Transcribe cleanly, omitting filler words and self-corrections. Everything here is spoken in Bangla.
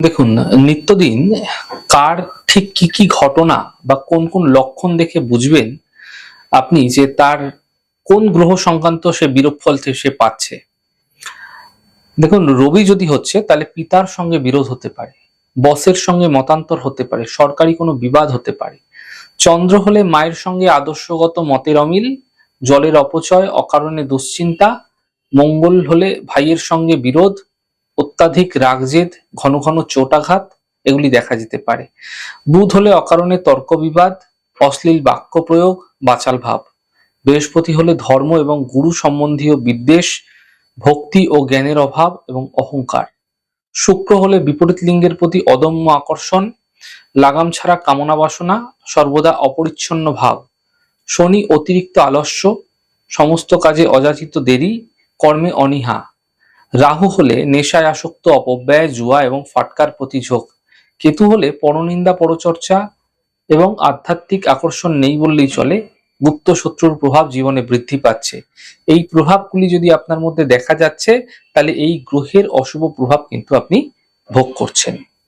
দেখুন, নিত্যদিন কার ঠিক কি কি ঘটনা বা কোন কোন লক্ষণ দেখে বুঝবেন আপনি যে তার কোন গ্রহ সংক্রান্ত সে বিরূপ ফল সে পাচ্ছে। দেখুন, রবি যদি হচ্ছে তাহলে পিতার সঙ্গে বিরোধ হতে পারে, বসের সঙ্গে মতান্তর হতে পারে, সরকারি কোনো বিবাদ হতে পারে। চন্দ্র হলে মায়ের সঙ্গে আদর্শগত মতের অমিল, জলের অপচয়, অকারণে দুশ্চিন্তা। মঙ্গল হলে ভাইয়ের সঙ্গে বিরোধ, অত্যাধিক রাগজেদ, ঘন ঘন চোটাঘাত, এগুলি দেখা যেতে পারে। বুধ হলে অকারণে তর্ক বিবাদ, অশ্লীল বাক্য প্রয়োগ, বাচাল ভাব। বৃহস্পতি হলে ধর্ম এবং গুরু সম্বন্ধীয় বিদ্বেষ, ভক্তি ও জ্ঞানের অভাব এবং অহংকার। শুক্র হলে বিপরীত লিঙ্গের প্রতি অদম্য আকর্ষণ, লাগাম ছাড়া কামনা বাসনা, সর্বদা অপরিচ্ছন্ন ভাব। শনি অতিরিক্ত আলস্য, সমস্ত কাজে অযাচিত দেরি, কর্মে অনীহা। রাহু হলে নেশায় আসক্ত, অপব্যয়, জুয়া এবং ফাটকার প্রতি ঝোঁক। কেতু হলে পরনিন্দা, পরচর্চা এবং আধ্যাত্মিক আকর্ষণ নেই বললেই চলে। গুপ্ত শত্রুর প্রভাব জীবনে বৃদ্ধি পাচ্ছে। এই প্রভাবগুলি যদি আপনার মধ্যে দেখা যাচ্ছে, তাহলে এই গ্রহের অশুভ প্রভাব কিন্তু আপনি ভোগ করছেন।